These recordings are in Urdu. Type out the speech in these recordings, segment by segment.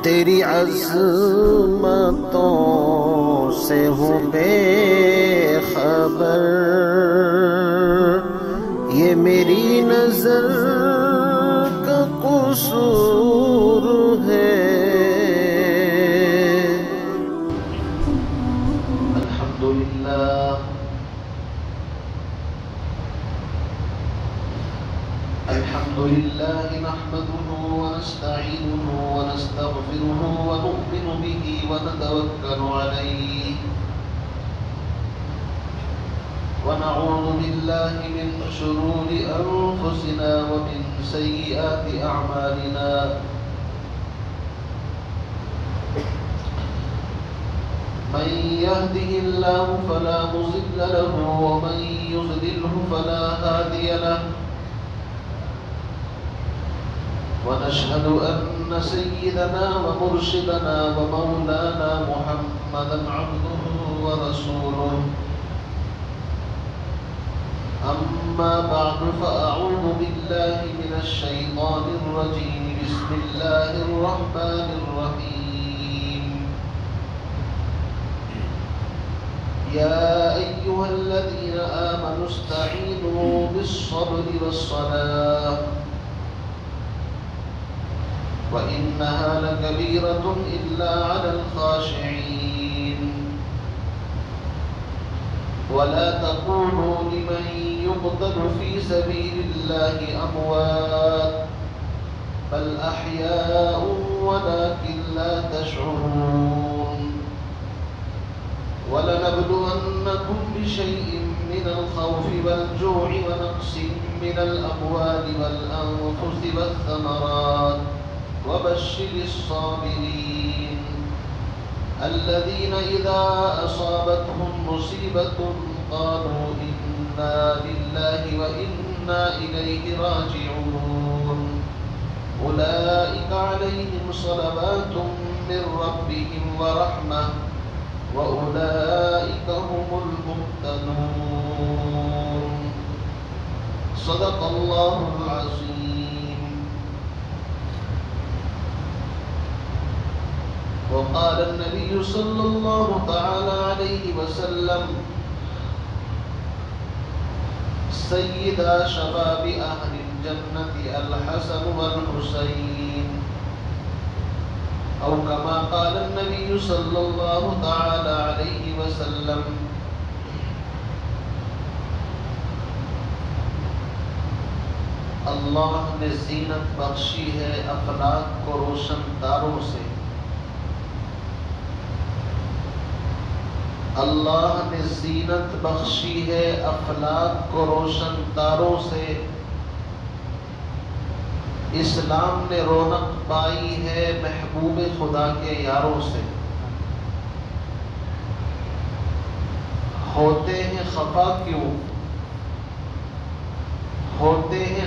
تیری عظمتوں سے ہوں بے خبر، یہ میری نظر کا قصور ہے۔ الحمد لله نحمده ونستعينه ونستغفره ونؤمن به ونتوكل عليه ونعوذ بالله من شرور أنفسنا ومن سيئات أعمالنا، من يهده الله فلا مضل له ومن يضلله فلا هادي له، ونشهد أن سيدنا ومرشدنا ومولانا محمدا عبده ورسوله، أما بعد فأعوذ بالله من الشيطان الرجيم، بسم الله الرحمن الرحيم، يا أيها الذين آمنوا استعينوا بالصبر والصلاة وإنها لكبيرة إلا على الخاشعين، ولا تقولوا لمن يقتل في سبيل الله أموات بل أحياء ولكن لا تشعرون، ولنبلونكم بشيء من الخوف والجوع ونقص من الأموال والأنفس والثمرات وبشر الصابرين الذين إذا أصابتهم مصيبة قالوا إنا لله وإنا إليه راجعون، أولئك عليهم صلوات من ربهم ورحمة وأولئك هم المهتدون، صدق الله العظيم۔ وقال النبي صلى الله تعالى عليه وسلم سيدا شباب أهل الجنة الحسن والحسين، أو كما قال النبي صلى الله تعالى عليه وسلم اللہ نے زینت بخشی ہے اخلاق کو روشن تاروں سے، اللہ نے زینت بخشی ہے اخلاق کو روشن تاروں سے، اسلام نے رونق پائی ہے محبوب خدا کے یاروں سے، ہوتے ہیں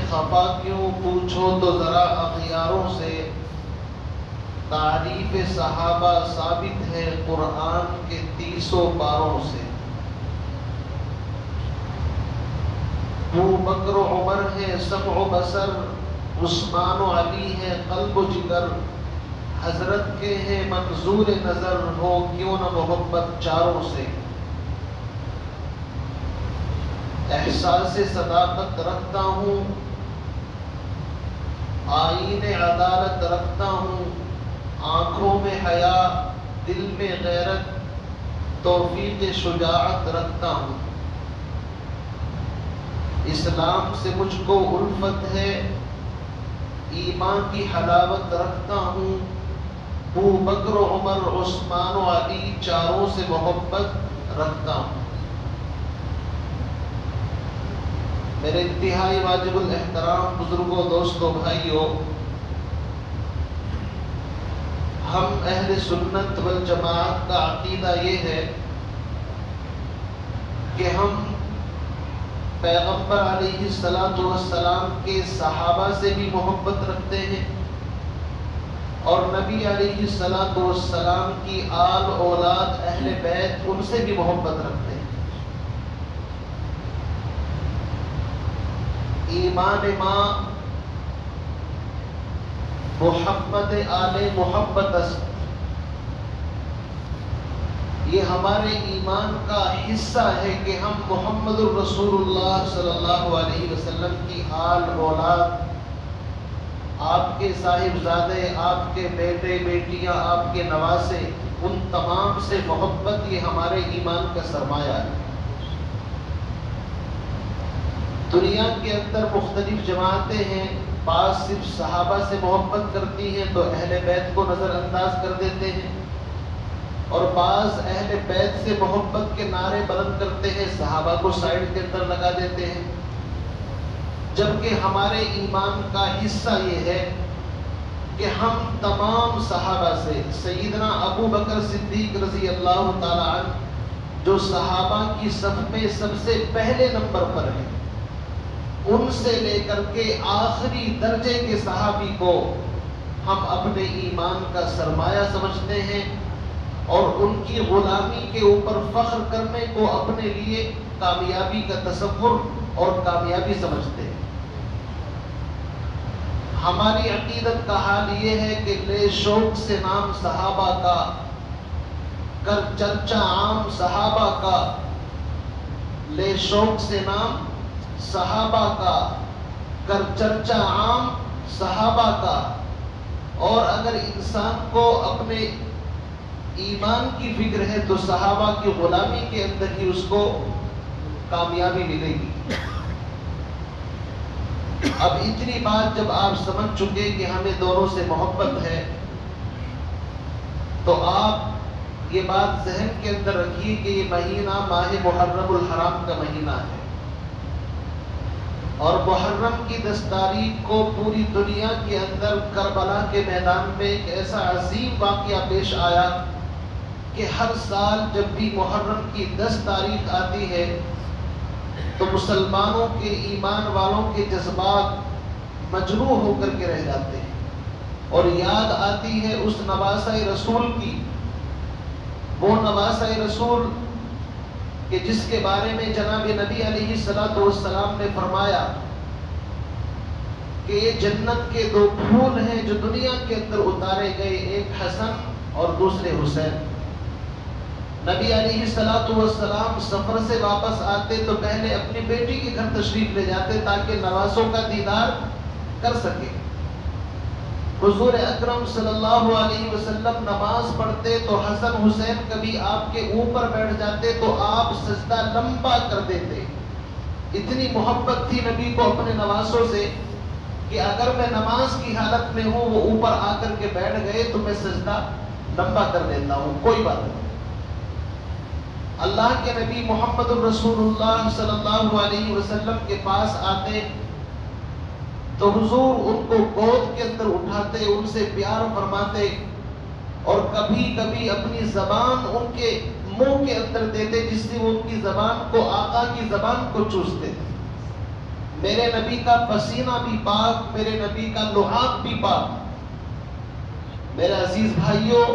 خفا کیوں پوچھو تو ذرا اغیاروں سے، تعریف صحابہ ثابت ہے قرآن کے 30 پاروں سے، ابو بکر و عمر ہے سمع و بصر، عثمان و علی ہے قلب و جگر، حضرت کے ہیں منظور نظر، ہو کیوں نہ محبت چاروں سے، احساس صداقت رکھتا ہوں، آئین عدالت رکھتا ہوں، آنکھوں میں حیا دل میں غیرت، توفیق شجاعت رکھتا ہوں، اسلام سے مجھ کو الفت ہے، ایمان کی حلاوت رکھتا ہوں، ابو بکر و عمر عثمان و علی چاروں سے محبت رکھتا ہوں۔ میرے انتہائی واجب الاحترام بزرگوں، دوستوں، بھائیوں، ہم اہل سنت والجماعت کا عقیدہ یہ ہے کہ ہم پیغمبر علیہ السلام کے صحابہ سے بھی محبت رکھتے ہیں، اور نبی علیہ السلام کی آل اولاد اہل بیت ان سے بھی محبت رکھتے ہیں۔ ایمان ماں محمد آل محمد است، یہ ہمارے ایمان کا حصہ ہے کہ ہم محمد الرسول اللہ صلی اللہ علیہ وسلم کی آل اولاد، آپ کے صاحبزادے، آپ کے بیٹے بیٹیاں، آپ کے نواسے، ان تمام سے محبت یہ ہمارے ایمان کا سرمایہ ہے۔ دنیا کے اندر مختلف جماعتیں ہیں، بعض صرف صحابہ سے محبت کرتی ہیں تو اہل بیت کو نظر انداز کر دیتے ہیں، اور بعض اہل بیت سے محبت کے نعرے بلند کرتے ہیں، صحابہ کو سائڈ کے اندر لگا دیتے ہیں۔ جبکہ ہمارے ایمان کا حصہ یہ ہے کہ ہم تمام صحابہ سے، سیدنا ابو بکر صدیق رضی اللہ تعالی عنہ جو صحابہ کی صف میں سب سے پہلے نمبر پر ہیں، ان سے لے کر کے آخری درجے کے صحابی کو ہم اپنے ایمان کا سرمایہ سمجھتے ہیں، اور ان کی غلامی کے اوپر فخر کرنے کو اپنے لیے کامیابی کا تصور اور کامیابی سمجھتے ہیں۔ ہماری عقیدت کا حال یہ ہے کہ لے شوق سے نام صحابہ کا، کر چرچا عام صحابہ کا، لے شوق سے نام صحابہ کا، کر چرچا عام صحابہ کا۔ اور اگر انسان کو اپنے ایمان کی فکر ہے تو صحابہ کی غلامی کے اندر ہی اس کو کامیابی ملے گی۔ اب اتنی بات جب آپ سمجھ چکے کہ ہمیں دونوں سے محبت ہے، تو آپ یہ بات ذہن کے اندر رکھیے کہ یہ مہینہ ماہ محرم الحرام کا مہینہ ہے، اور محرم کی 10 تاریخ کو پوری دنیا کے اندر کربلا کے میدان میں ایک ایسا عظیم واقعہ پیش آیا کہ ہر سال جب بھی محرم کی 10 تاریخ آتی ہے تو مسلمانوں کے، ایمان والوں کے جذبات مجروح ہو کر کے رہ جاتے ہیں، اور یاد آتی ہے اس نواسۂ رسول کی، وہ نواسۂ رسول کہ جس کے بارے میں جناب نبی علیہ السلام نے فرمایا کہ یہ جنت کے 2 پھول ہیں جو دنیا کے اندر اتارے گئے، ایک حسن اور دوسرے حسین۔ نبی علیہ السلام سفر سے واپس آتے تو پہلے اپنی بیٹی کے گھر تشریف لے جاتے تاکہ نواسوں کا دیدار کر سکے۔ حضور اکرم صلی اللہ علیہ وسلم نماز پڑھتے تو حسن حسین کبھی آپ کے اوپر بیٹھ جاتے تو آپ سجدہ لمبا کر دیتے۔ اتنی محبت تھی نبی کو اپنے نواسوں سے کہ اگر میں نماز کی حالت میں ہوں، وہ اوپر آ کر کے بیٹھ گئے تو میں سجدہ لمبا کر دیتا ہوں، کوئی بات نہیں۔ اللہ کے نبی محمد الرسول اللہ صلی اللہ علیہ وسلم کے پاس آتے تو حضور ان کو گود کے اندر اٹھاتے، ان سے پیار فرماتے، اور کبھی کبھی اپنی زبان ان کے منہ کے اندر دیتے جس سے وہ ان کی زبان کو، آقا کی زبان کو چوستے۔ میرے نبی کا پسینہ بھی پاک، میرے نبی کا لعاب بھی پاک۔ میرے عزیز بھائیوں،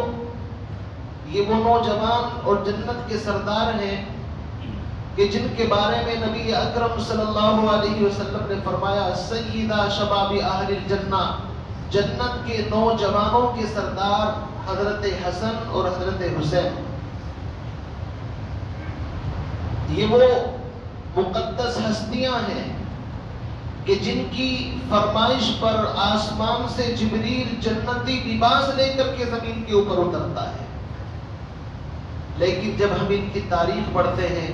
یہ وہ نوجوان اور جنت کے سردار ہیں کہ جن کے بارے میں نبی اکرم صلی اللہ علیہ وسلم نے فرمایا سیدہ شباب اہل الجنہ، جنت کے نوجوانوں کے سردار حضرت حسن اور حضرت حسین۔ یہ وہ مقدس ہستیاں ہیں کہ جن کی فرمائش پر آسمان سے جبریل جنتی لباس لے کر کے زمین کے اوپر اترتا ہے، لیکن جب ہم ان کی تاریخ پڑھتے ہیں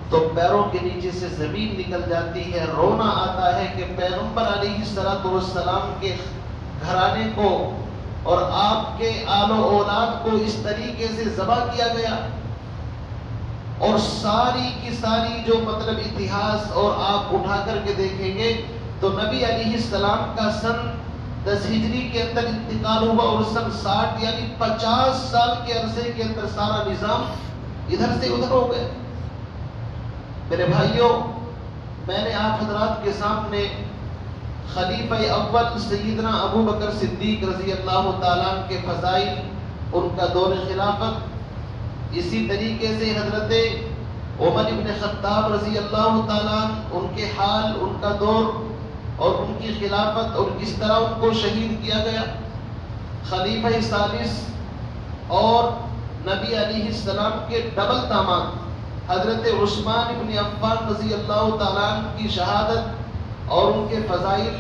تو پیروں کے نیچے سے زمین نکل جاتی ہے، رونا آتا ہے کہ پیغمبر علیہ السلام کے گھرانے کو اور آپ کے آل و اولاد کو اس طریقے سے ذبح کیا گیا، اور ساری کی ساری جو مطلب اتہاس، اور آپ اٹھا کر کے دیکھیں گے تو نبی علیہ السلام کا سن 10 ہجری کے اندر انتقال ہوا، اور سن 60 یعنی 50 سال کے عرصے کے اندر سارا نظام ادھر سے ادھر ہو گئے۔ میرے بھائیوں، میں نے آپ حضرات کے سامنے خلیفہ اول سیدنا ابو بکر صدیق رضی اللہ تعالیٰ عنہ کے فضائل، ان کا دور خلافت، اسی طریقے سے حضرت عمر بن خطاب رضی اللہ تعالیٰ عنہ، ان کے حال، ان کا دور، اور ان کی خلافت اور کس طرح ان کو شہید کیا گیا۔ خلیفہ ثالث اور نبی علیہ السلام کے ڈبل داماد حضرت عثمان بن عفان رضی اللہ تعالیٰ عنہ کی شہادت اور ان کے فضائل،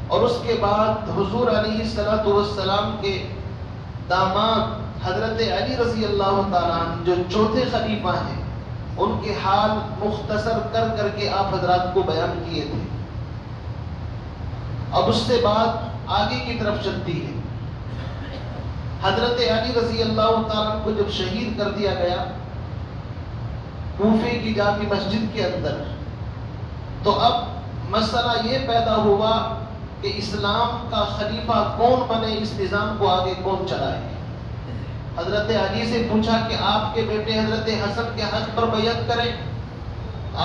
اور اس کے بعد حضور علیہ السلام کے داماد حضرت علی رضی اللہ تعالیٰ عنہ جو چوتھے خلیفہ ہیں، ان کے حال مختصر کر کر کے آپ حضرات کو بیان کیے تھے۔ اب اس سے بعد آگے کی طرف چلتی ہے۔ حضرت علی رضی اللہ تعالیٰ عنہ کو جب شہید کر دیا گیا کوفے کی جامع مسجد کے اندر، تو اب مسئلہ یہ پیدا ہوا کہ اسلام کا خلیفہ کون بنے، اس نظام کو آگے کون چلائے۔ حضرت علی سے پوچھا کہ آپ کے بیٹے حضرت حسن کے حق پر بیعت کریں۔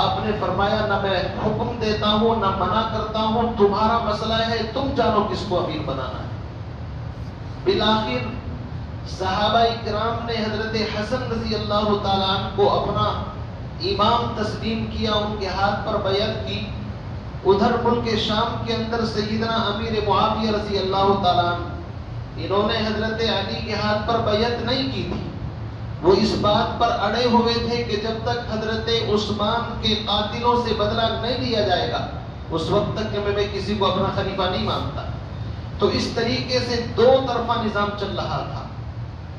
آپ نے فرمایا نہ میں حکم دیتا ہوں نہ منع کرتا ہوں، تمہارا مسئلہ ہے، تم جانو کس کو امیر بنانا ہے۔ بالآخر صحابہ کرام نے حضرت حسن رضی اللہ تعالیٰ عنہ کو اپنا امام تسلیم کیا، ان کے ہاتھ پر بیعت کی۔ ادھر ملک شام کے اندر سیدنا امیر معاویہ رضی اللہ تعالیٰ عنہ، انہوں نے حضرت علی کے ہاتھ پر بیعت نہیں کی تھی۔ وہ اس بات پر اڑے ہوئے تھے کہ جب تک حضرت عثمان کے قاتلوں سے بدلہ نہیں لیا جائے گا اس وقت تک کہ میں کسی کو اپنا خلیفہ نہیں مانتا۔ تو اس طریقے سے دو طرفہ نظام چل رہا تھا،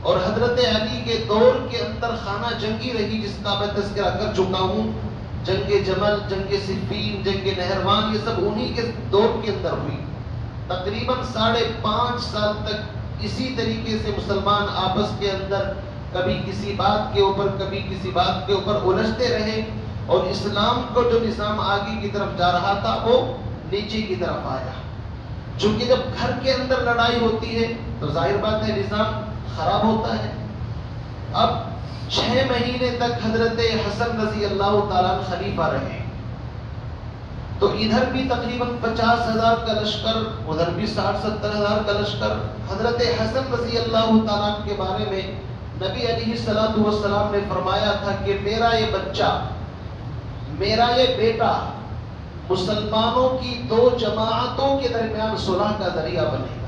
اور حضرت علی کے دور کے اندر خانہ جنگی رہی جس کا میں تذکرہ کر چکا ہوں۔ جنگ جمل، جنگ صفین، جنگ نہروان، یہ سب انہی کے دور کے اندر ہوئی۔ تقریباً 5.5 سال تک اسی طریقے سے مسلمان آپس کے اندر کبھی کسی بات کے اوپر کبھی کسی بات کے اوپر الجھتے رہے، اور اسلام کو جو نظام آگے کی طرف جا رہا تھا وہ نیچے کی طرف آیا۔ چونکہ جب گھر کے اندر لڑائی ہوتی ہے تو ظاہر بات ہے نظام خراب ہوتا ہے۔ اب 6 مہینے تک حضرت حسن رضی اللہ تعالیٰ عنہ خلیفہ رہے، تو ادھر بھی تقریباً 50,000 کا لشکر، ادھر بھی 60-70,000 کا لشکر۔ حضرت حسن رضی اللہ تعالیٰ عنہ کے بارے میں نبی علیہ السلام نے فرمایا تھا کہ میرا یہ بچہ، میرا یہ بیٹا مسلمانوں کی 2 جماعتوں کے درمیان صلح کا ذریعہ بنے گا۔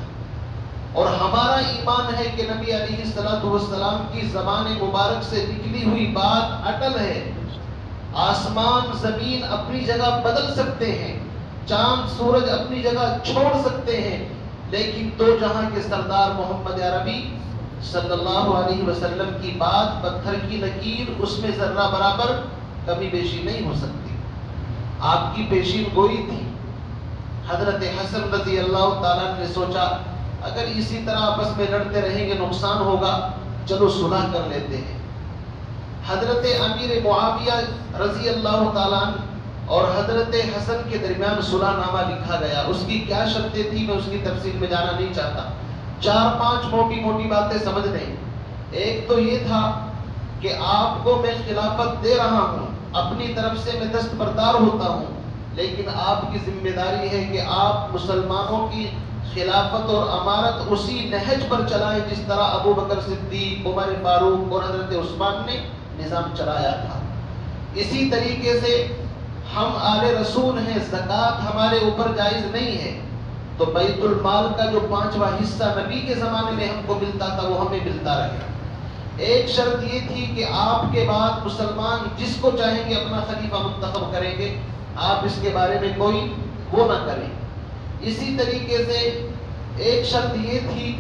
اور ہمارا ایمان ہے کہ نبی علیہ السلام کی زبان مبارک سے نکلی ہوئی بات اٹل ہے۔ آسمان زمین اپنی جگہ بدل سکتے ہیں، چاند سورج اپنی جگہ چھوڑ سکتے ہیں، لیکن 2 جہاں کے سردار محمد عربی صلی اللہ علیہ وسلم کی بات پتھر کی لکیر، اس میں ذرہ برابر کمی بیشی نہیں ہو سکتی۔ آپ کی پیشین گوئی تھی۔ حضرت حسن رضی اللہ تعالیٰ نے سوچا اگر اسی طرح آپس میں لڑتے رہیں گے نقصان ہوگا، چلو صلح کر لیتے ہیں۔ حضرت امیر معاویہ رضی اللہ تعالیٰ عنہ اور حضرت حسن کے درمیان صلح نامہ لکھا گیا۔ اس کی کیا شرطیں تھی میں اس کی تفصیل میں جانا نہیں چاہتا، 4-5 موٹی باتیں سمجھ لیں۔ ایک تو یہ تھا کہ آپ کو میں خلافت دے رہا ہوں، اپنی طرف سے میں دستبردار ہوتا ہوں، لیکن آپ کی ذمہ داری ہے کہ آپ مسلمانوں کی خلافت اور امارت اسی نہج پر چلائیں جس طرح ابو بکر صدیق، عمر فاروق اور حضرت عثمان نے نظام چلایا تھا۔ اسی طریقے سے ہم آل رسول ہیں، زکوٰۃ ہمارے اوپر جائز نہیں ہے، تو بیت المال کا جو 5واں حصہ نبی کے زمانے میں ہم کو ملتا تھا وہ ہمیں ملتا رہے۔ ایک شرط یہ تھی کہ آپ کے بعد مسلمان جس کو چاہیں گے اپنا خلیفہ منتخب کریں گے، آپ اس کے بارے میں کوئی وہ نہ کریں۔ اسی طریقے سے ایک شرط یہ تھی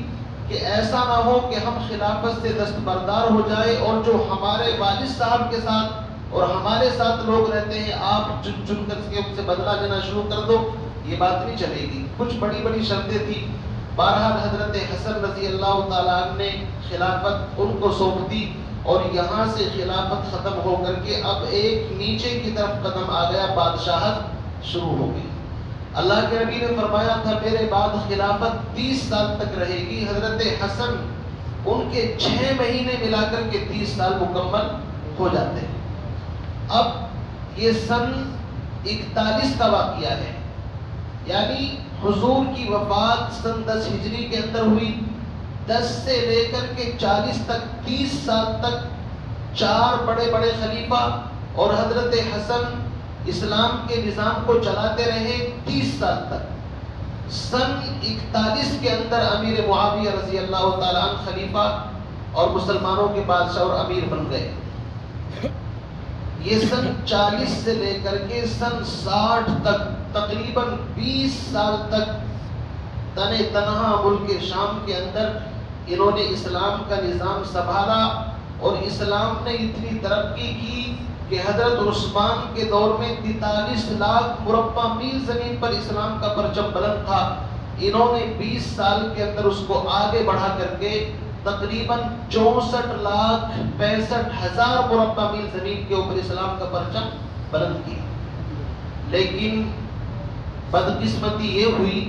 کہ ایسا نہ ہو کہ ہم خلافت سے دستبردار ہو جائے اور جو ہمارے والد صاحب کے ساتھ اور ہمارے ساتھ لوگ رہتے ہیں آپ چن کر کے ان سے بدلہ لینا شروع کر دو، یہ بات نہیں چلے گی۔ کچھ بڑی شرطیں تھیں۔ بہرحال حضرت حسن رضی اللہ تعالیٰ عنہ نے خلافت ان کو سونپ دی، اور یہاں سے خلافت ختم ہو کر کے اب ایک نیچے کی طرف قدم آ گیا، بادشاہت شروع ہو گئی۔ اللہ کے نبی نے فرمایا تھا میرے بعد خلافت 30 سال تک رہے گی۔ حضرت حسن ان کے 6 مہینے ملا کر کے 30 سال مکمل ہو جاتے ہیں۔ اب یہ سن 41 کا واقعہ ہے، یعنی حضور کی وفات سن 10 ہجری کے اندر ہوئی۔ 10 سے لے کر کے 40 تک 30 سال تک 4 بڑے خلیفہ اور حضرت حسن اسلام کے نظام کو چلاتے رہے 30 سال تک۔ سن 41 کے اندر امیر معاویہ رضی اللہ تعالیٰ عنہ خلیفہ اور مسلمانوں کے بادشاہ اور امیر بن گئے۔ یہ سن 40 سے لے کر کے سن 60 تک تقریباً 20 سال تک تنے تنہا ملک شام کے اندر انہوں نے اسلام کا نظام سنبھالا، اور اسلام نے اتنی ترقی کی کہ حضرت عثمان کے دور میں 43 لاکھ مربع میل زمین پر اسلام کا پرچم بلند تھا۔ انہوں نے 20 سال کے اندر اس کو آگے بڑھا کر کے تقریباً 64,65,000 مربع میل زمین کے اوپر اسلام کا پرچم بلند کیا۔ لیکن بدقسمتی یہ ہوئی،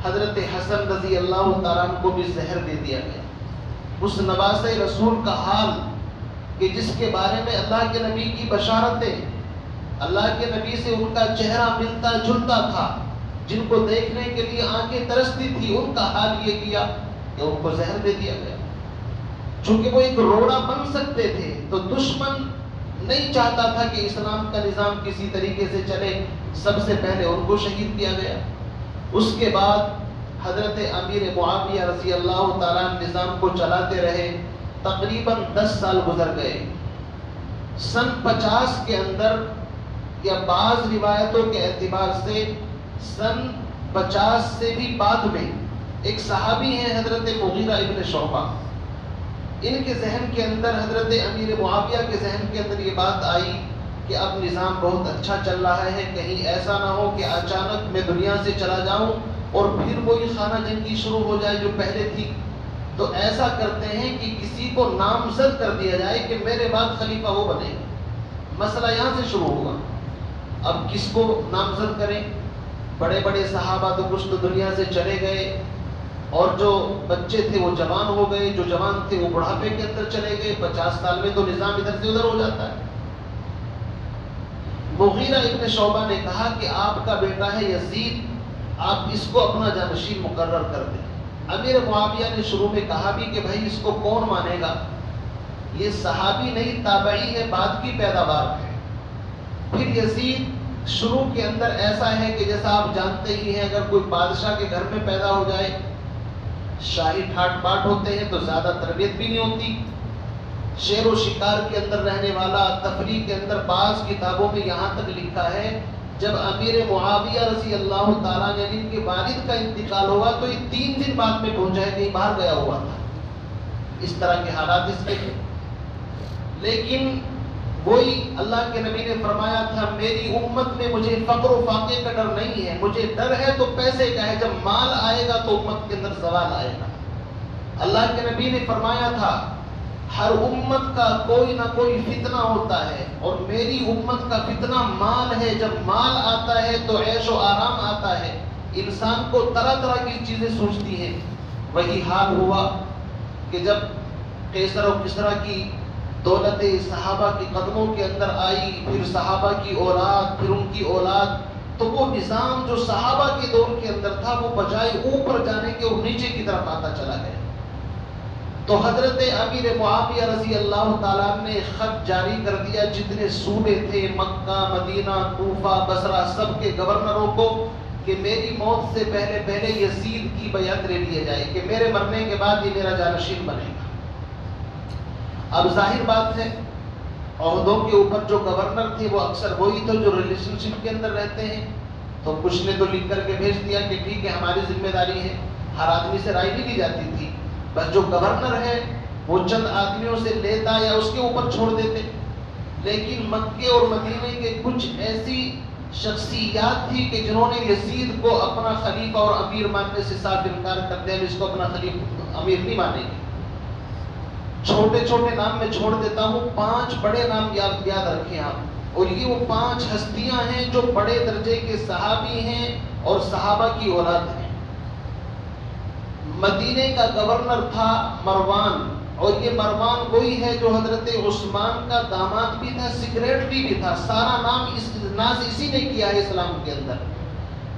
حضرت حسن رضی اللہ تعالیٰ عنہ کو بھی زہر دے دیا گیا۔ اس نواسۂ رسول کا حال کہ جس کے بارے میں اللہ کے نبی کی بشارتیں، اللہ کے نبی سے ان کا چہرہ ملتا جلتا تھا، جن کو دیکھنے کے لیے آنکھیں ترستی تھی، ان کا حال یہ کیا کہ ان کو زہر دے دیا گیا۔ چونکہ وہ ایک روڑا بن سکتے تھے تو دشمن نہیں چاہتا تھا کہ اسلام کا نظام کسی طریقے سے چلے، سب سے پہلے ان کو شہید کیا گیا۔ اس کے بعد حضرت امیر معاویہ رضی اللہ تعالیٰ نظام کو چلاتے رہے، تقریباً 10 سال گزر گئے۔ سن 50 کے اندر یا بعض روایتوں کے اعتبار سے سن 50 سے بھی بعد میں ایک صحابی ہیں حضرت مغیرہ ابن شعبہ، ان کے ذہن کے اندر، حضرت امیر معاویہ کے ذہن کے اندر یہ بات آئی کہ اب نظام بہت اچھا چل رہا ہے، کہیں ایسا نہ ہو کہ اچانک میں دنیا سے چلا جاؤں اور پھر وہی خانہ جنگی شروع ہو جائے جو پہلے تھی۔ تو ایسا کرتے ہیں کہ کسی کو نامزد کر دیا جائے کہ میرے بعد خلیفہ وہ بنے گا۔ مسئلہ یہاں سے شروع ہوا۔ اب کس کو نامزد کریں؟ بڑے بڑے صحابہ تو کچھ تو دنیا سے چلے گئے، اور جو بچے تھے وہ جوان ہو گئے، جو جوان تھے وہ بڑھاپے کے اندر چلے گئے۔ 50 سال میں تو نظام ادھر سے ادھر ہو جاتا ہے۔ مغیرہ ابن شعبہ نے کہا کہ آپ کا بیٹا ہے یزید، آپ اس کو اپنا جانشین مقرر کر دیں۔ امیر معاویہ نے شروع میں کہا بھی کہ بھائی اس کو کون مانے گا، یہ صحابی نہیں تابعی ہے، بعد کی پیداوار ہے۔ پھر یزید شروع کے اندر ایسا ہے کہ جیسا آپ جانتے ہی ہیں، اگر کوئی بادشاہ کے گھر میں پیدا ہو جائے، شاہی ٹھاٹ باٹ ہوتے ہیں تو زیادہ تربیت بھی نہیں ہوتی، شیر و شکار کے اندر رہنے والا، تفریح کے اندر۔ بعض کتابوں میں یہاں تک لکھا ہے جب امیر معاویہ رضی اللہ تعالیٰ نے ان کے والد کا انتقال ہوا تو یہ 3 دن بعد میں پہنچا ہے، کہیں باہر گیا ہوا تھا۔ اس طرح کے حالات اس کے تھے۔ لیکن وہی اللہ کے نبی نے فرمایا تھا میری امت میں مجھے فقر و فاقے کا ڈر نہیں ہے، مجھے ڈر ہے تو پیسے کا ہے، جب مال آئے گا تو امت کے اندر زوال آئے گا۔ اللہ کے نبی نے فرمایا تھا ہر امت کا کوئی نہ کوئی فتنہ ہوتا ہے، اور میری امت کا فتنہ مال ہے، جب مال آتا ہے تو عیش و آرام آتا ہے، انسان کو طرح طرح کی چیزیں سوچتی ہیں۔ وہی حال ہوا کہ جب قیصر و کسریٰ کی دولت صحابہ کے قدموں کے اندر آئی، پھر صحابہ کی اولاد، پھر ان کی اولاد، تو وہ نظام جو صحابہ کے دور کے اندر تھا وہ بجائے اوپر جانے کے اور نیچے کی طرف آتا چلا گیا۔ تو حضرت امیر معاویہ رضی اللہ تعالیٰ نے خط جاری کر دیا جتنے صوبے تھے، مکہ، مدینہ، کوفہ، بصرہ، سب کے گورنروں کو کہ میری موت سے پہلے پہلے یزید کی بیعت لے لیا جائے کہ میرے مرنے کے بعد یہ میرا جانشین بنے گا۔ اب ظاہر بات ہے عہدوں کے اوپر جو گورنر تھے وہ اکثر وہی تھے جو ریلیشن شپ کے اندر رہتے ہیں، تو کچھ نے تو لکھ کر کے بھیج دیا کہ ٹھیک ہے ہماری ذمہ داری ہے، ہر آدمی سے رائے نہیں لی جاتی تھی، بس جو گورنر ہے وہ چند آدمیوں سے لیتا یا اس کے اوپر چھوڑ دیتے۔ لیکن مکے اور مدینے کے کچھ ایسی شخصیات تھی کہ جنہوں نے یزید کو اپنا خلیفہ اور امیر ماننے سے صاف انکار کر دیا، اس کو اپنا خلیفہ امیر نہیں مانیں گے۔ چھوٹے چھوٹے نام میں چھوڑ دیتا ہوں، 5 بڑے نام یاد رکھیں آپ، اور یہ وہ 5 ہستیاں ہیں جو بڑے درجے کے صحابی ہیں اور صحابہ کی اولاد ہیں۔ مدینے کا گورنر تھا مروان، اور یہ مروان وہی ہے جو حضرت عثمان کا داماد بھی تھا، سیکریٹری بھی تھا، سارا ناز اسی نے کیا ہے اسلام کے اندر۔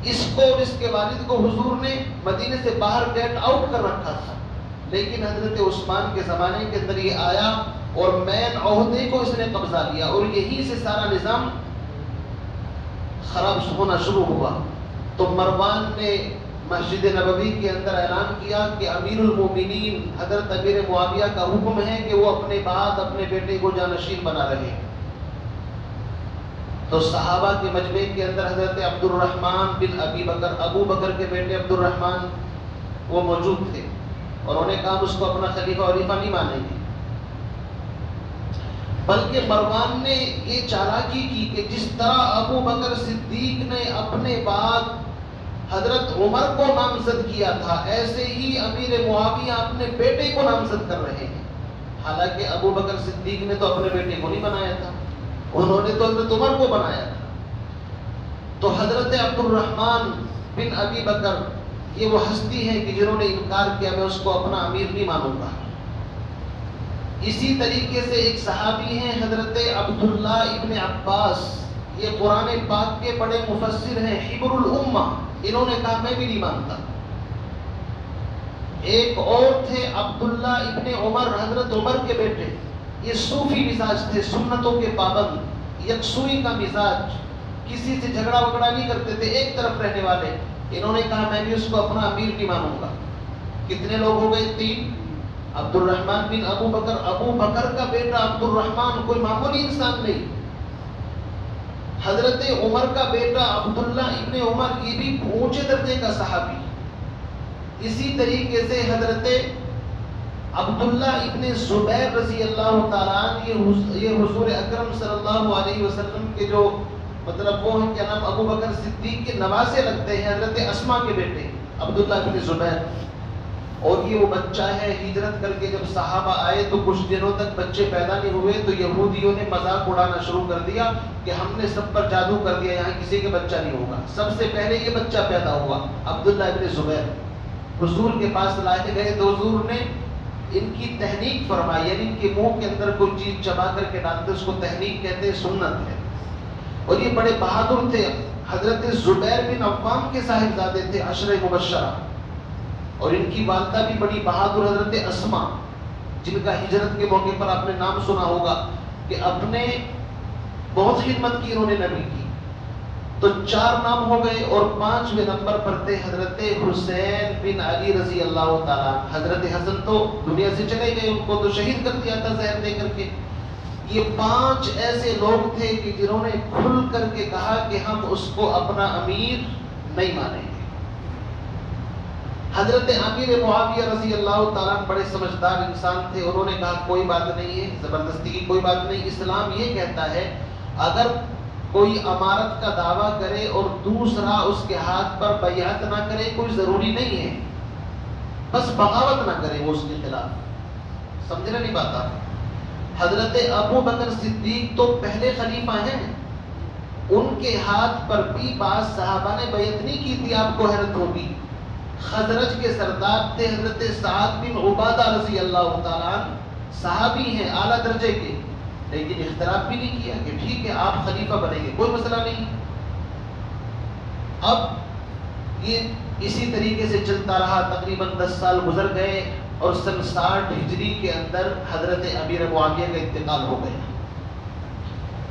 اس کو اور اس کے والد کو حضور نے مدینے سے باہر گیٹ آؤٹ کر رکھا تھا، لیکن حضرت عثمان کے زمانے کے اندر یہ آیا اور مین عہدے کو اس نے قبضہ لیا، اور یہی سے سارا نظام خراب ہونا شروع ہوا تو مروان نے مسجد نبوی کے اندر اعلان کیا کہ امیر المومنین حضرت امیر معاویہ کا حکم ہے کہ وہ اپنے بعد اپنے بیٹے کو جانشین بنا رہے ہیں۔ تو صحابہ کے مجمع کے اندر حضرت عبد الرحمن بن ابی بکر، ابو بکر کے بیٹے عبد الرحمن وہ موجود تھے، اور انہوں نے کہا اس کو اپنا خلیفہ اور خلیفہ نہیں مانیں گے، بلکہ مروان نے یہ چالاکی کی کہ جس طرح ابو بکر صدیق نے اپنے بعد حضرت عمر کو نامزد کیا تھا، ایسے ہی امیر معاویہ اپنے بیٹے کو نامزد کر رہے ہیں۔ حالانکہ ابو بکر صدیق نے تو اپنے بیٹے کو نہیں بنایا تھا، انہوں نے تو حضرت عمر کو بنایا تھا۔ تو حضرت عبد الرحمن بن ابی بکر یہ وہ ہستی ہے کہ جنہوں نے انکار کیا میں اس کو اپنا امیر نہیں مانوں گا۔ اسی طریقے سے ایک صحابی ہیں حضرت عبداللہ ابن عباس، یہ قرآن پاک کے بڑے مفسر ہیں، حبر الامہ، انہوں نے کہا میں بھی نہیں مانتا۔ ایک اور تھے عبداللہ ابن عمر، حضرت عمر کے بیٹے، یہ صوفی مزاج تھے، سنتوں کے پابند، یکسوئی کا مزاج، کسی سے جھگڑا وگڑا نہیں کرتے تھے، ایک طرف رہنے والے، انہوں نے کہا میں بھی اس کو اپنا امیر نہیں مانوں گا۔ کتنے لوگ ہو گئے؟ 3۔ عبد الرحمن بن ابو بکر، ابو بکر کا بیٹا عبد الرحمن کوئی معمولی انسان نہیں، حضرت عمر کا بیٹا عبداللہ ابن عمر یہ بھی اونچے درجے کا صحابی، اسی طریقے سے حضرت عبداللہ ابن زبیر رضی اللہ تعالیٰ عنہ، یہ حضور اکرم صلی اللہ علیہ وسلم کے جو مطلب وہ ہیں کیا نام ابو بکر صدیق کے نواسے لگتے ہیں، حضرت اسما کے بیٹے عبداللہ ابن زبیر، اور یہ وہ بچہ ہے ہجرت کر کے جب صحابہ آئے تو کچھ دنوں تک بچے پیدا نہیں ہوئے تو یہودیوں نے مذاق اڑانا شروع کر دیا کہ ہم نے سب پر جادو کر دیا، یہاں کسی کے بچہ نہیں ہوگا۔ سب سے پہلے یہ بچہ پیدا ہوا عبداللہ ابن زبیر، حضور کے پاس لائے گئے تو حضور نے ان کی تحنیک فرمائی، یعنی ان کے منہ کے اندر کوئی چیز چبا کر کے ڈالتے اس کو تحنیک کہتے ہیں، سنت ہے۔ اور یہ بڑے بہادر تھے، حضرت زبیر بن عوام کے صاحبزادے تھے، عشرہ مبشرہ، اور ان کی والدہ بھی بڑی بہادر حضرت اسما، جن کا ہجرت کے موقع پر آپ نے نام سنا ہوگا کہ اپنے بہت خدمت کی انہوں نے نبی کی۔ تو 4 نام ہو گئے، اور 5ویں نمبر پر تھے حضرت حسین بن علی رضی اللہ تعالیٰ۔ حضرت حسن تو دنیا سے چلے گئے، ان کو تو شہید کر دیا تھا زہر دے کر کے۔ یہ 5 ایسے لوگ تھے کہ جنہوں نے کھل کر کے کہا کہ ہم اس کو اپنا امیر نہیں مانیں گے۔ حضرت امیر معاویہ رضی اللہ تعالیٰ بڑے سمجھدار انسان تھے، انہوں نے کہا کوئی بات نہیں ہے، زبردستی کی کوئی بات نہیں، اسلام یہ کہتا ہے اگر کوئی امارت کا دعویٰ کرے اور دوسرا اس کے ہاتھ پر بیعت نہ کرے کوئی ضروری نہیں ہے، بس بغاوت نہ کرے وہ اس کے خلاف۔ سمجھنا نہیں پاتا؟ حضرت ابو بکر صدیق تو پہلے خلیفہ ہیں، ان کے ہاتھ پر بھی بعض صحابہ نے بیعت نہیں کی تھی، آپ کو حیرت ہوگی۔ خزرج کے سردار تھے حضرت سعد بن عبادہ رضی اللہ تعالیٰ عنہ، صحابی ہیں اعلیٰ درجے کے، لیکن اختلاف بھی نہیں کیا کہ ٹھیک ہے آپ خلیفہ بنیں گے، کوئی مسئلہ نہیں۔ اب یہ اسی طریقے سے چلتا رہا، تقریباً 10 سال گزر گئے، اور سن 60 ہجری کے اندر حضرت امیر معاویہ کا انتقال ہو گیا۔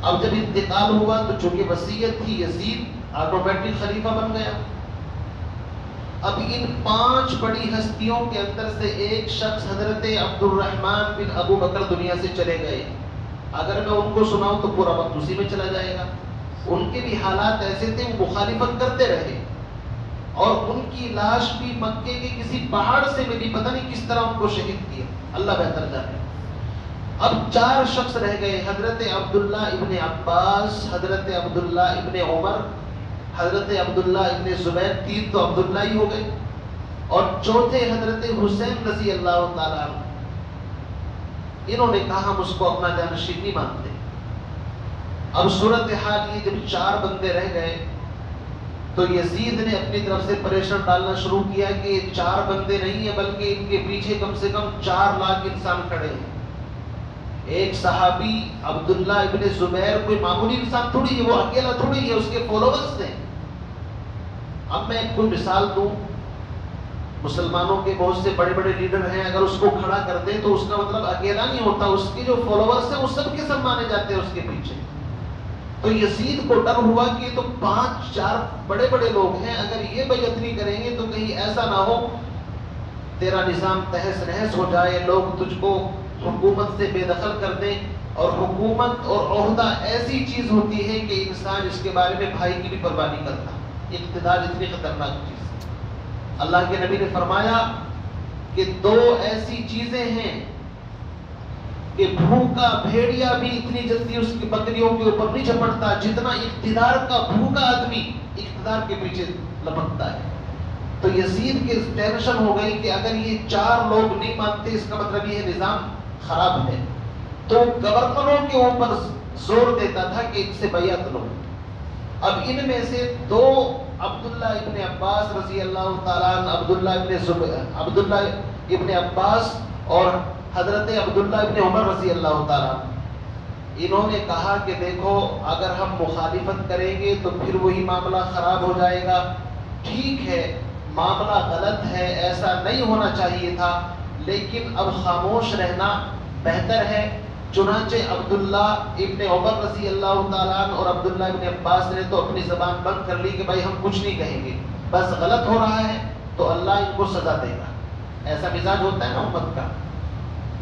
اب جب انتقال ہوا تو چونکہ وصیت تھی، یزید آٹومیٹک خلیفہ بن گیا۔ اب ان 5 بڑی ہستیوں کے اندر سے ایک شخص حضرت عبد الرحمن بن ابو بکر دنیا سے چلے گئے۔ اگر میں ان کو سناؤں تو پورا وقت اسی میں چلا جائے گا۔ ان کے بھی حالات ایسے تھے، وہ مخالفت کرتے رہے، اور ان کی لاش بھی مکے کے کسی پہاڑ سے ملی، پتہ نہیں کس طرح ان کو شہید کیا، اللہ بہتر جانے۔ اب 4 شخص رہ گئے، حضرت عبداللہ ابن عباس، حضرت عبداللہ ابن عمر، حضرت عبداللہ ابن زبیر، 3 تو عبداللہ ہی ہو گئے، اور چوتھے حضرت حسین رضی اللہ تعالیٰ عنہ۔ انہوں نے کہا ہم اس کو اپنا جانشین نہیں مانتے۔ اب صورتحال یہ جب 4 بندے رہ گئے تو یزید نے اپنی طرف سے پریشر ڈالنا شروع کیا کہ یہ 4 بندے نہیں ہیں بلکہ ان کے پیچھے کم سے کم 4 لاکھ انسان کھڑے ہیں۔ ایک صحابی عبداللہ ابن زبیر کوئی معمولی انسان تھوڑی ہے، وہ اکیلا تھوڑی ہے، اس کے فالوورز ہیں۔ اب میں کوئی مثال دوں، مسلمانوں کے بہت سے بڑے بڑے لیڈر ہیں، اگر اس کو کھڑا کر دیں تو اس کا مطلب اکیلا نہیں ہوتا، اس کے جو فالوورز ہیں وہ سب کے سب مانے جاتے ہیں اس کے پیچھے۔ تو یزید کو ڈر ہوا کہ تو 5-4 بڑے بڑے لوگ ہیں، اگر یہ بیعت نہیں کریں گے تو کہیں ایسا نہ ہو تیرا نظام تہس نہس ہو جائے، لوگ تجھ کو حکومت سے بے دخل کر دیں. اور حکومت اور عہدہ ایسی چیز ہوتی ہے کہ انسان اس کے بارے میں بھائی کی بھی پرواہ نہیں کرتا. اقتدار اتنی خطرناک چیز ہے. اللہ کے نبی نے فرمایا کہ 2 ایسی چیزیں ہیں کہ بھوکا بھیڑیا بھی اتنی جلدی اس کی بکریوں کے اوپر نہیں جھپٹتا جتنا اقتدار کا بھوکا آدمی اقتدار کے پیچھے لپکتا ہے. تو یزید کے ٹینشن ہو گئی کہ اگر یہ 4 لوگ نہیں مانتے اس کا مطلب یہ نظام خراب ہے. تو گورنروں کے اوپر زور دیتا تھا کہ ان سے بیعت لو. اب ان میں سے 2 عبداللہ ابن عباس رضی اللہ تعالیٰ عنہ، عبداللہ ابن عباس اور حضرت عبداللہ ابن عمر رضی اللہ تعالیٰ عنہ، انہوں نے کہا کہ دیکھو اگر ہم مخالفت کریں گے تو پھر وہی معاملہ خراب ہو جائے گا. ٹھیک ہے معاملہ غلط ہے، ایسا نہیں ہونا چاہیے تھا، لیکن اب خاموش رہنا بہتر ہے. چنانچہ عبداللہ ابن عمر رضی اللہ تعالیٰ عنہ اور عبداللہ ابن عباس نے تو اپنی زبان بند کر لی کہ بھائی ہم کچھ نہیں کہیں گے، بس غلط ہو رہا ہے تو اللہ ان کو سزا دے گا. ایسا مزاج ہوتا ہے نا امت کا.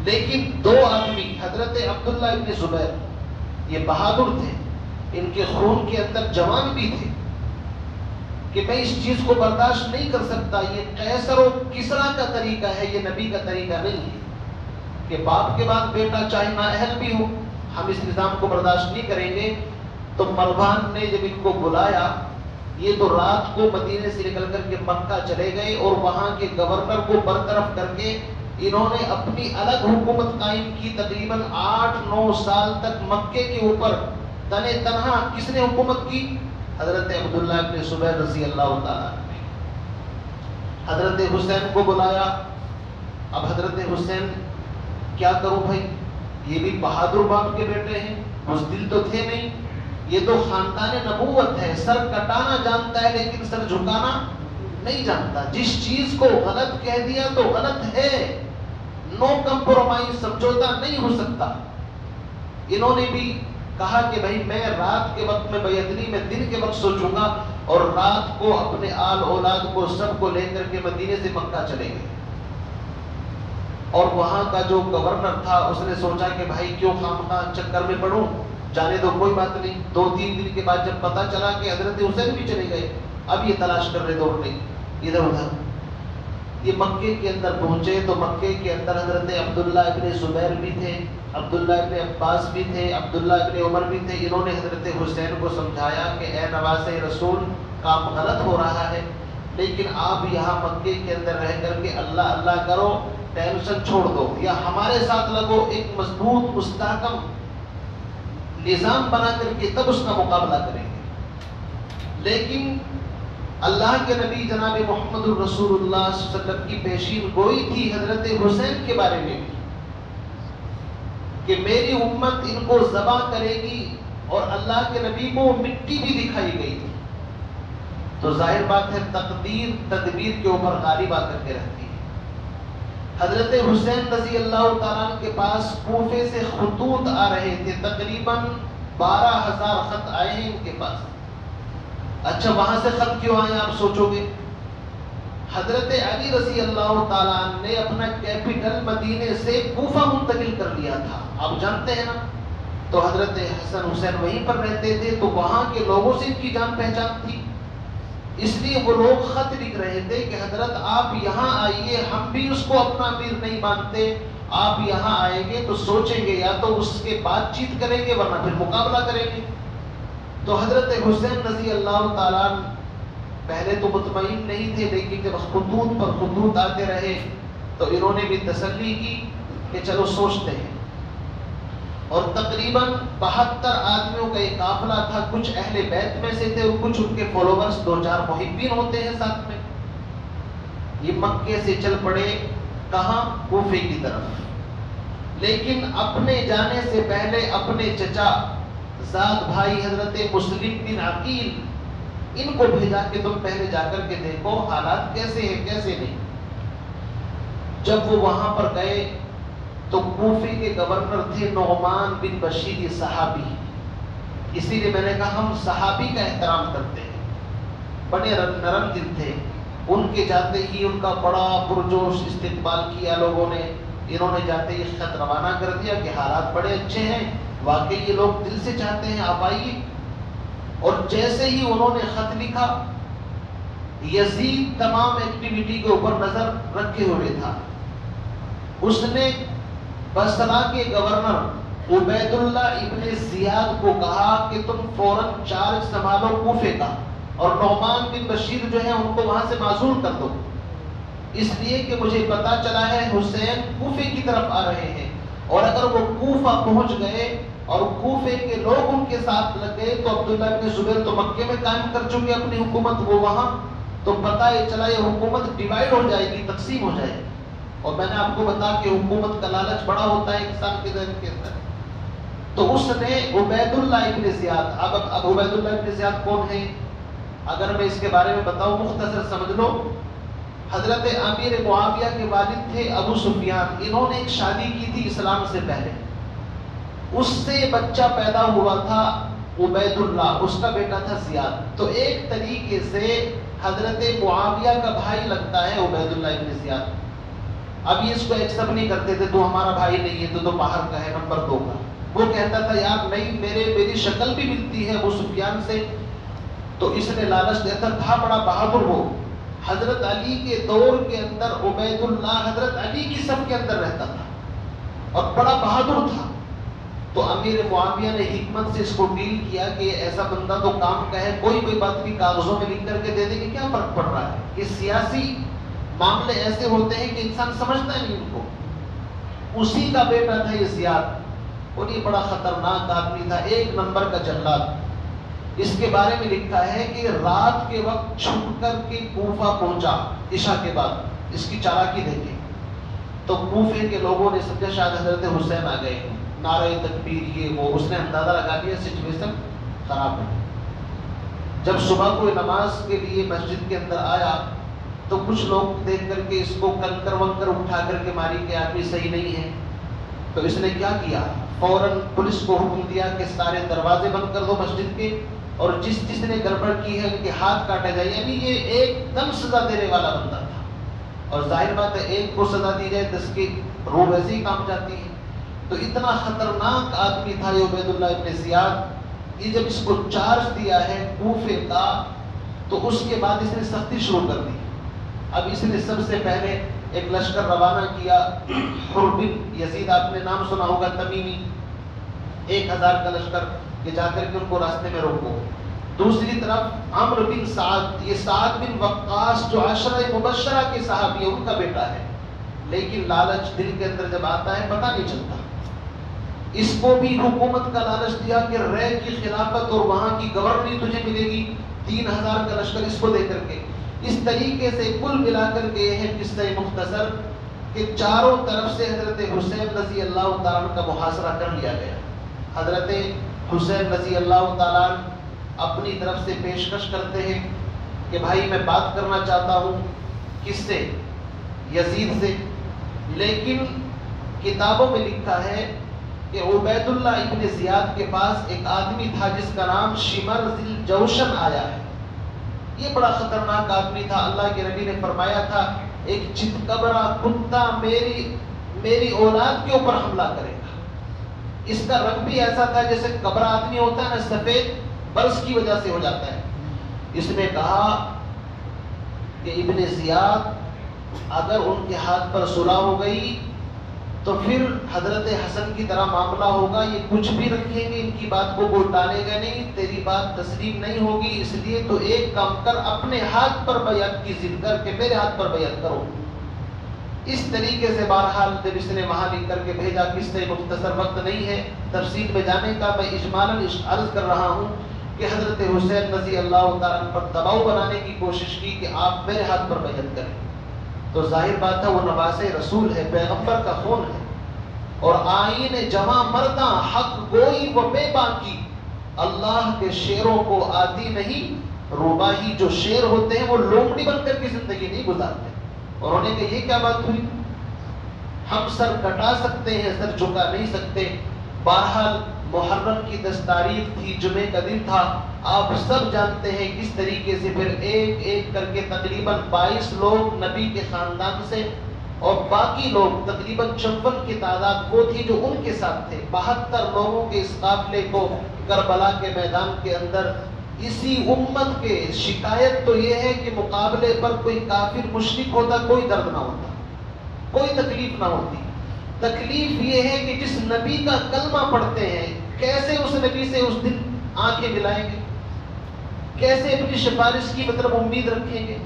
لیکن 2 آدمی حضرت عبداللہ ابن زبیر یہ بہادر تھے، ان کے خون کے اندر جوان بھی تھے کہ میں اس چیز کو برداشت نہیں کر سکتا. یہ قیصر و کسریٰ کا طریقہ ہے، یہ نبی کا طریقہ نہیں ہے کہ باپ کے بعد بیٹا چاہے نااہل بھی ہو، ہم اس نظام کو برداشت نہیں کریں گے. تو مروان نے جب ان کو بلایا، یہ تو رات کو مدینے سے نکل کر کے مکہ چلے گئے اور وہاں کے گورنر کو برطرف کر کے انہوں نے اپنی الگ حکومت قائم کی. تقریباً 8-9 سال تک مکے کے اوپر تنے تنہا کس نے حکومت کی؟ حضرت عبداللہ ابن زبیر رضی اللہ تعالیٰ نے. حضرت حسین کو بلایا. اب حضرت حسین کیا کروں بھائی، یہ بھی بہادر باپ کے بیٹے ہیں، بزدل تو تھے نہیں، یہ تو خاندان نبوت ہے، سر کٹانا جانتا ہے لیکن سر جھکانا نہیں جانتا. جس چیز کو غلط کہہ دیا تو غلط ہے، نو کمپرومائز، سمجھوتا نہیں ہو سکتا. انہوں نے بھی کہا کہ بھائی میں رات کے وقت میں بیعت نہیں، میں دن کے وقت سوچوں گا. اور رات کو اپنے آل اولاد کو سب کو لے کر کے مدینے سے مکہ چلے گئے. اور وہاں کا جو گورنر تھا اس نے سوچا کہ بھائی کیوں خامخواہ چکر میں پڑوں، جانے دو کوئی بات نہیں. 2-3 دن کے بعد جب پتا چلا کہ حضرت حسین بھی چلے گئے، اب یہ تلاش کر رہے دوڑ رہے ادھر ادھر. یہ مکے کے اندر پہنچے تو مکے کے اندر حضرت عبداللہ ابن زبیر بھی تھے، عبداللہ ابن عباس بھی تھے، عبداللہ ابن عمر بھی تھے. انہوں نے حضرت حسین کو سمجھایا کہ اے نواز رسول کام غلط ہو رہا ہے، لیکن آپ یہاں مکے کے اندر رہ کر کے اللہ اللہ کرو، ٹینشن چھوڑ دو، یا ہمارے ساتھ لگو، ایک مضبوط مستحکم نظام بنا کر کے تب اس کا مقابلہ کریں گے. لیکن اللہ کے نبی جناب محمد الرسول اللہ صلی اللہ علیہ وسلم کی پیشین گوئی تھی حضرت حسین کے بارے میں بھی کہ میری امت ان کو ذبح کرے گی، اور اللہ کے نبی کو مٹی بھی دکھائی گئی تھی. تو ظاہر بات ہے تقدیر تدبیر کے اوپر غالب آ کر کے رہتی ہے. حضرت حسین رضی اللہ تعالیٰ کے پاس کوفے سے خطوط آ رہے تھے، تقریباً 12,000 خط آئے ہیں ان کے پاس. اچھا وہاں سے خط کیوں آئے آپ سوچو گے؟ حضرت علی رضی اللہ تعالیٰ نے اپنا کیپٹل مدینے سے کوفہ منتقل کر لیا تھا، آپ جانتے ہیں نا. تو حضرت حسن حسین وہیں پر رہتے تھے، تو وہاں کے لوگوں سے ان کی جان پہچان تھی. اس لیے وہ لوگ خط لکھ رہے تھے کہ حضرت آپ یہاں آئیے، ہم بھی اس کو اپنا امیر نہیں مانتے، آپ یہاں آئیں گے تو سوچیں گے یا تو اس کے بات چیت کریں گے ورنہ پھر مقابلہ کریں گے. تو حضرت حسین رضی اللہ تعالیٰ پہلے تو مطمئن نہیں تھے، لیکن جب خطوط پر خطوط آتے رہے تو انہوں نے بھی تسلی کی کہ چلو سوچتے ہیں. اور تقریباً 72 آدمیوں کا ایک قافلہ تھا، کچھ اہل بیت میں سے تھے اور کچھ ان کے فالوورز، 2-4 محبین ہوتے ہیں ساتھ میں. یہ مکے سے چل پڑے کہاں؟ کوفے کی طرف. لیکن اپنے جانے سے پہلے اپنے چچا زاد بھائی حضرت مسلم بن عقیل ان کو بھیجا کہ تم پہلے جا کر کے دیکھو حالات کیسے ہیں کیسے نہیں. جب وہ وہاں پر گئے تو کوفے کے گورنر تھے نعمان بن بشیر صحابی. اسی لیے میں نے کہا ہم صحابی کا احترام کرتے ہیں، بڑے نرم دل تھے، ان کے جاتے ہی ان کا بڑا پرجوش استقبال کیا لوگوں نے، انہوں نے جاتے ہی خط روانہ کر دیا کہ حالات بڑے اچھے ہیں، واقعی یہ لوگ دل سے چاہتے ہیں آپ آئیے۔ اور جیسے ہی انہوں نے خط لکھا، یزید تمام ایکٹیویٹی کے اوپر نظر رکھے ہوئے تھا، اس نے بصرہ کے گورنر عبید اللہ ابن زیاد کو کہا کہ تم فوراً چارج سنبھالو کوفے کا، اور نعمان بن بشیر جو ہے ان کو وہاں سے معزول کر دو، اس لیے کہ مجھے پتا چلا ہے حسین کوفے کی طرف آ رہے ہیں، اور اگر وہ کوفہ پہنچ گئے اور کوفے کے لوگ ان کے ساتھ لگ گئے تو عبداللہ بن زبیر تو مکے میں قائم کر چکے اپنی حکومت، وہ وہاں، تو پتہ یہ چلا یہ حکومت ڈیوائیڈ ہو جائے گی، تقسیم ہو جائے گی۔ اور میں نے آپ کو بتا کہ حکومت کا لالچ بڑا ہوتا ہے انسان کے ذہن کے اندر۔ تو اس نے عبید اللہ ابن زیاد، اب عبید اللہ ابن زیاد کون ہے؟ اگر میں اس کے بارے میں بتاؤں مختصر سمجھ لو، حضرت امیر معاویہ کے والد تھے ابو سفیان، انہوں نے ایک شادی کی تھی اسلام سے پہلے، اس سے بچہ پیدا ہوا تھا عبید اللہ، اس کا بیٹا تھا زیاد، تو ایک طریقے سے حضرت معاویہ کا بھائی لگتا ہے عبید اللہ ابن زیاد۔ اب یہ اس کو ایکسپٹ نہیں کرتے تھے، تو ہمارا بھائی نہیں ہے، تو باہر کا ہے، نمبر 2 کا۔ وہ کہتا تھا یار نہیں، میری شکل بھی ملتی ہے ابو سفیان سے، تو اس نے لالچ دیتا تھا، بڑا بہادر وہ، حضرت علی کے دور کے اندر عبید اللہ حضرت علی کی صف کے اندر رہتا تھا اور بڑا بہادر تھا۔ تو امیر معاویہ نے حکمت سے اس کو ڈیل کیا کہ ایسا بندہ تو کام کا ہے، کوئی بات بھی کاغذوں میں لکھ کر کے دے دے کہ کیا فرق پڑ رہا ہے، یہ سیاسی معاملے ایسے ہوتے ہیں کہ انسان سمجھتا نہیں ان کو۔ اسی کا بیٹا تھا یہ زیاد، اور یہ بڑا خطرناک آدمی تھا، 1 نمبر کا جلاد۔ اس کے بارے میں لکھا ہے کہ رات کے وقت چھپ کر کے کوفہ پہنچا عشاء کے بعد، اس کی چالاکی دیکھیں، تو کوفے کے لوگوں نے سمجھا شاید حضرت حسین آ گئے، نعرہ تکبیر یہ وہ، اس نے اندازہ لگا لیا سچویشن خراب ہے۔ جب صبح کوئی نماز کے لیے مسجد کے اندر آیا تو کچھ لوگ دیکھ کر کے اس کو کنکر ونکر اٹھا کر کے ماری کہ آدمی صحیح نہیں ہے، تو اس نے کیا کیا، فوراً پولیس کو حکم دیا کہ سارے دروازے بند کر دو مسجد کے، اور جس نے گڑبڑ کی ہے ان کے ہاتھ کاٹے جائے، یعنی یہ ایک دم سزا دینے والا بندہ تھا، اور ظاہر بات ہے ایک کو سزا دی جائے 10 کی روح ویسے ہی کام جاتی ہے۔ تو اتنا خطرناک آدمی تھا یہ عبید اللہ ابن زیاد۔ یہ جب اس کو چارج دیا ہے کوفے کا، تو اس کے بعد اس نے سختی شروع کر دی۔ اب اس نے سب سے پہلے ایک لشکر روانہ کیا، حر بن یزید، آپ نے نام سنا ہوگا، تمیمی، 1000 کا لشکر، کہ جا کر کے ان کو راستے میں روکو۔ دوسری طرف عمرو بن سعد، یہ سعد بن وقاص جو عشرہ مبشرہ کے صحابی ہے، ان کا بیٹا ہے، لیکن لالچ دل کے اندر جب آتا ہے پتہ نہیں چلتا، اس کو بھی حکومت کا لالچ دیا کہ رے کی خلافت اور وہاں کی گورنری تجھے ملے گی، 3000 کا لشکر اس کو دے کر کے۔ اس طریقے سے کل ملا کر کے یہ ہے قصہ مختصر کہ چاروں طرف سے حضرت حسین رضی اللہ تعالیٰ کا محاصرہ کر لیا گیا۔ حضرت حسین رضی اللہ تعالیٰ اپنی طرف سے پیشکش کرتے ہیں کہ بھائی میں بات کرنا چاہتا ہوں، کس سے؟ یزید سے، لیکن کتابوں میں لکھا ہے کہ عبید اللہ ابن زیاد کے پاس ایک آدمی تھا جس کا نام شمر ذی الجوشن آیا ہے، یہ بڑا خطرناک آدمی تھا۔ اللہ کے نبی نے فرمایا تھا ایک چتکبرا کتا میری اولاد کے اوپر حملہ کرے گا۔ اس کا رنگ بھی ایسا تھا جیسے کبرا آدمی ہوتا ہے نا، سفید، برس کی وجہ سے ہو جاتا ہے۔ اس نے کہا کہ ابن زیاد اگر ان کے ہاتھ پر صلح ہو گئی تو پھر حضرت حسن کی طرح معاملہ ہوگا، یہ کچھ بھی رکھیں گے، ان کی بات کو کوئی ٹالے گا نہیں، تیری بات تسلیم نہیں ہوگی، اس لیے تو ایک کام کر، اپنے ہاتھ پر بیعت کی ضد کر کے میرے ہاتھ پر بیعت کرو۔ اس طریقے سے بہرحال جب اس نے وہاں لکھ کر کے بھیجا، قصہ مختصر، وقت نہیں ہے تفصیل میں جانے کا، میں اجمالاً عرض کر رہا ہوں کہ حضرت حسین رضی اللہ تعالیٰ پر دباؤ بنانے کی کوشش کی کہ آپ میرے ہاتھ پر بیعت کریں، تو ظاہر بات ہے وہ نواز رسول ہے، پیغمبر کا خون ہے، اور آئین جمع مرداں حق گوئی و بے باکی، اللہ کے شیروں کو عادی نہیں، روباہی جو شیر ہوتے ہیں وہ لومڑی بن کر کی زندگی نہیں گزارتے۔ اور انہوں نے کہا یہ کیا بات ہوئی، ہم سر کٹا سکتے ہیں، سر جھکا نہیں سکتے۔ بہرحال محرم کی 10 تاریخ تھی، جمعے کا دن تھا. آپ سب جانتے ہیں کس طریقے سے پھر ایک ایک کر کے تقریباً 22 لوگ نبی کے خاندان سے اور باقی لوگ تقریباً 56 کی تعداد وہ تھی جو ان کے ساتھ تھے. 72 لوگوں کے اس قافلے کو کربلا کے میدان کے اندر اسی امت کے شکایت تو یہ ہے کہ مقابلے پر کوئی کافر مشرک ہوتا کوئی درد نہ ہوتا، کوئی تکلیف نہ ہوتی. تکلیف یہ ہے کہ جس نبی کا کلمہ پڑھتے ہیں کیسے اس نبی سے اس دن آنکھیں ملائیں گے، کیسے اپنی سفارش کی مطلب امید رکھیں گے.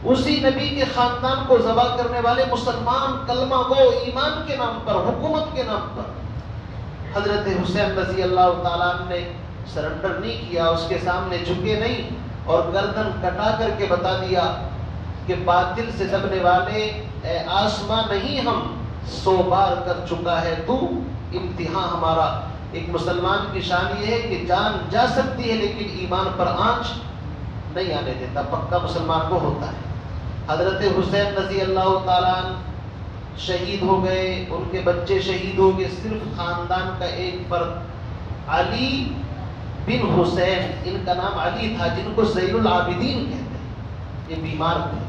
اسی نبی کے خاندان کو ذبح کرنے والے مسلمان کلمہ گو ایمان کے نام پر، حکومت کے نام پر. حضرت حسین رضی اللہ تعالیٰ عنہ نے سرنڈر نہیں کیا، اس کے سامنے جھکے نہیں اور گردن کٹا کر کے بتا دیا کہ باطل سے دبنے والے اے آسماں نہیں ہم 100 بار کر چکا ہے تو امتحان ہمارا. ایک مسلمان کی شان یہ ہے کہ جان جا سکتی ہے لیکن ایمان پر آنچ نہیں آنے دیتا، پکا مسلمان کو ہوتا ہے. حضرت حسین رضی اللہ تعالیٰ عنہ شہید ہو گئے، ان کے بچے شہید ہو گئے. صرف خاندان کا ایک فرد علی بن حسین، ان کا نام علی تھا، جن کو زین العابدین کہتے ہیں، یہ بیمار تھے.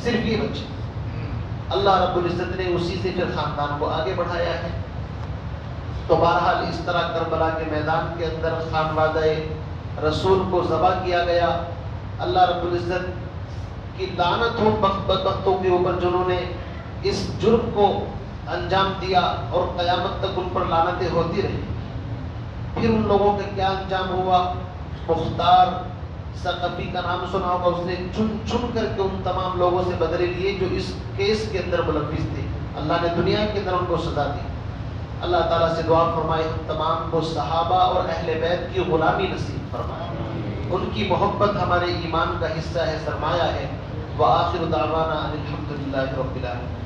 صرف یہ بچے، اللہ رب العزت نے اسی سے پھر خاندان کو آگے بڑھایا ہے. تو بہرحال اس طرح کربلا کے میدان کے اندر خانوادہ رسول کو ذبح کیا گیا. اللہ رب العزت کی لعنت ہو بدبختوں کے اوپر جنہوں نے اس جرم کو انجام دیا اور قیامت تک ان پر لعنتیں ہوتی رہی. پھر ان لوگوں کا کیا انجام ہوا؟ مختار ثقفی کا نام سنا ہوگا، اس نے چن چن کر کے ان تمام لوگوں سے بدلے لیے جو اس کیس کے اندر ملوث تھے. اللہ نے دنیا کے اندر ان کو سزا دی. اللہ تعالیٰ سے دعا فرمائے ہم تمام کو صحابہ اور اہل بیت کی غلامی نصیب فرمائے. ان کی محبت ہمارے ایمان کا حصہ ہے، سرمایہ ہے. وآخر دعوانا ان الحمد للہ رب العالمین.